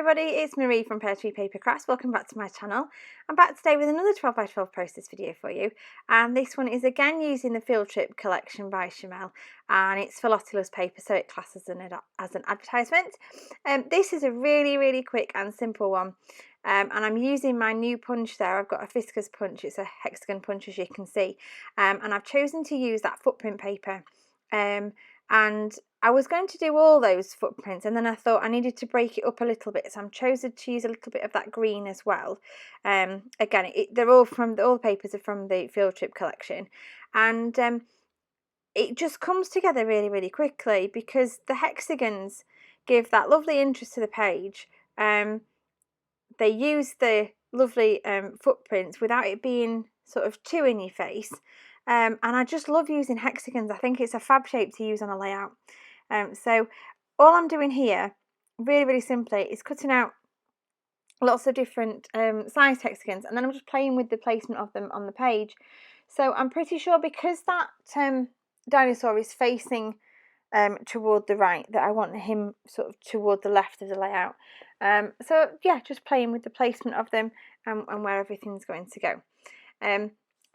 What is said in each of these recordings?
everybody, it's Marie from Poetry Paper Crafts. Welcome back to my channel. I'm back today with another 12 by 12 process video for you, and this one is again using the Field Trip collection by Chamel, and it's for Lottie Loves Paper, so it classes as an advertisement. This is a really quick and simple one, and I'm using my new punch there. I've got a viscous punch, it's a hexagon punch as you can see, and I've chosen to use that footprint paper. And I was going to do all those footprints, and then I thought I needed to break it up a little bit, so I'm chosen to use a little bit of that green as well. Again, they're all the papers are from the Field Trip collection, and it just comes together really quickly because the hexagons give that lovely interest to the page. They use the lovely footprints without it being sort of too in your face. And I just love using hexagons. I think it's a fab shape to use on a layout. So all I'm doing here, really simply, is cutting out lots of different sized hexagons, and then I'm just playing with the placement of them on the page. So I'm pretty sure because that dinosaur is facing toward the right, that I want him sort of toward the left of the layout. So yeah, just playing with the placement of them and where everything's going to go.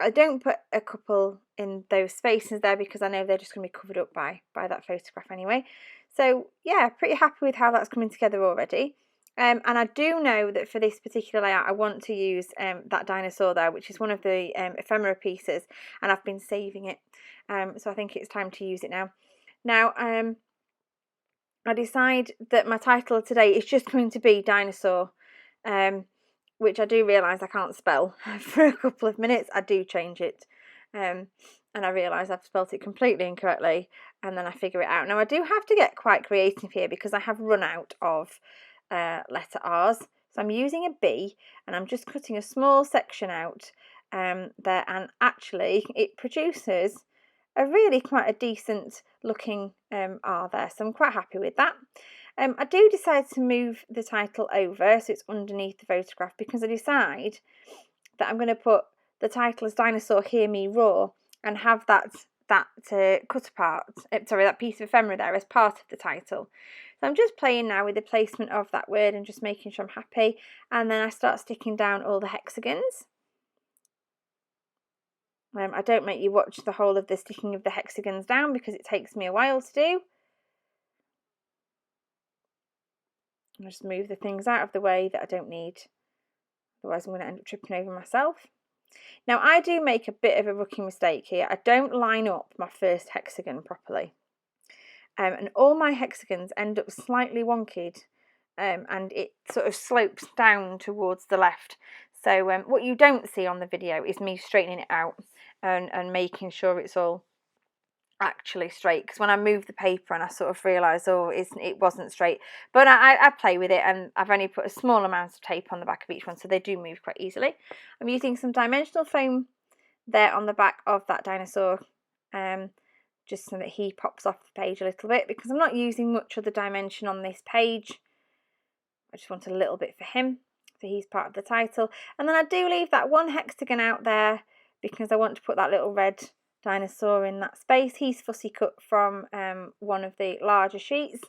I don't put a couple in those spaces there because I know they're just going to be covered up by that photograph anyway. So yeah, pretty happy with how that's coming together already. And I do know that for this particular layout I want to use that dinosaur there, which is one of the ephemera pieces, and I've been saving it. So I think it's time to use it now. Now I decide that my title today is just going to be Dinosaur. Which I do realise I can't spell for a couple of minutes. I do change it, and I realise I've spelt it completely incorrectly, and then I figure it out. Now I do have to get quite creative here because I have run out of letter R's, so I'm using a B, and I'm just cutting a small section out there, and actually it produces a really quite a decent looking R there, so I'm quite happy with that. I do decide to move the title over so it's underneath the photograph because I decide that I'm going to put the title as Dinosaur Hear Me Roar and have that cut apart, that piece of ephemera there as part of the title. So I'm just playing now with the placement of that word and just making sure I'm happy, and then I start sticking down all the hexagons. I don't make you watch the whole of the sticking of the hexagons down because it takes me a while to do. I'll just move the things out of the way that I don't need, otherwise I'm going to end up tripping over myself. Now I do make a bit of a rookie mistake here. I don't line up my first hexagon properly, and all my hexagons end up slightly wonkied, and it sort of slopes down towards the left. So what you don't see on the video is me straightening it out and making sure it's all actually straight, because when I moved the paper and I sort of realised it wasn't straight, but I play with it, and I've only put a small amount of tape on the back of each one so they do move quite easily. I'm using some dimensional foam there on the back of that dinosaur, just so that he pops off the page a little bit, because I'm not using much of the dimension on this page. I just want a little bit for him, so he's part of the title. And then I do leave that one hexagon out there because I want to put that little red dinosaur in that space. He's fussy cut from one of the larger sheets.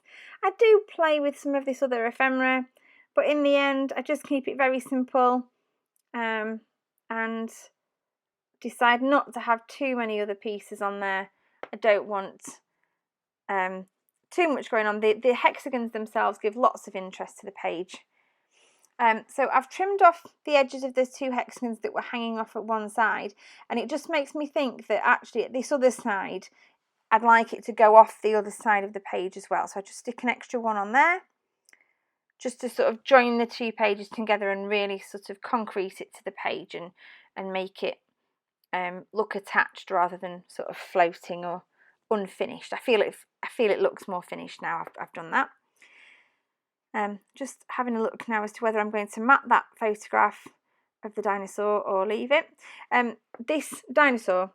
I do play with some of this other ephemera, but in the end I just keep it very simple and decide not to have too many other pieces on there. I don't want too much going on. The hexagons themselves give lots of interest to the page. So I've trimmed off the edges of those two hexagons that were hanging off at one side, and it just makes me think that actually at this other side I'd like it to go off the other side of the page as well. So I just stick an extra one on there just to sort of join the two pages together and really sort of concrete it to the page and make it look attached rather than sort of floating or unfinished. I feel it looks more finished now I've done that. Just having a look now as to whether I'm going to map that photograph of the dinosaur or leave it. This dinosaur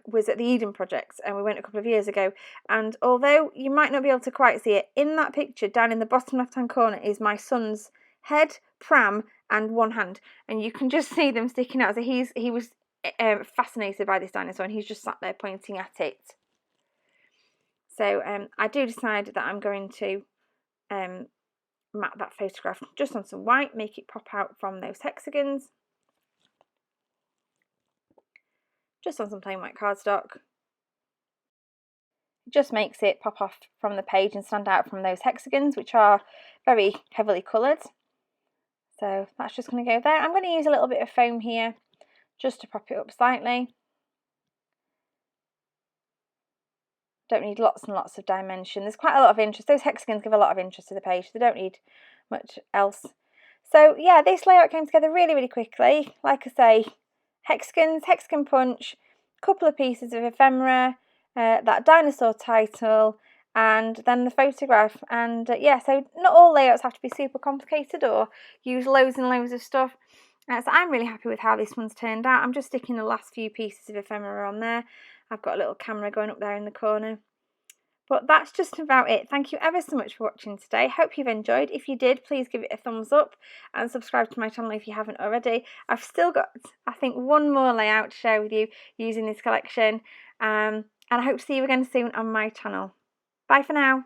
was at the Eden Project, and we went a couple of years ago, and although you might not be able to quite see it, in that picture down in the bottom left hand corner is my son's head, pram and one hand, and you can just see them sticking out. So he was fascinated by this dinosaur, and he's just sat there pointing at it. So I do decide that I'm going to mat that photograph just on some white, make it pop out from those hexagons. Just on some plain white cardstock. It just makes it pop off from the page and stand out from those hexagons, which are very heavily coloured. So that's just going to go there. I'm going to use a little bit of foam here just to prop it up slightly. Don't need lots and lots of dimension. There's quite a lot of interest. Those hexagons give a lot of interest to the page. They don't need much else. So yeah, this layout came together really, really quickly. Like I say, hexagons, hexagon punch, a couple of pieces of ephemera, that dinosaur title, and then the photograph. And yeah, so not all layouts have to be super complicated or use loads and loads of stuff. So I'm really happy with how this one's turned out. I'm just sticking the last few pieces of ephemera on there. I've got a little camera going up there in the corner. But that's just about it. Thank you ever so much for watching today. Hope you've enjoyed. If you did, please give it a thumbs up and subscribe to my channel if you haven't already. I've still got, I think, one more layout to share with you using this collection. And I hope to see you again soon on my channel. Bye for now.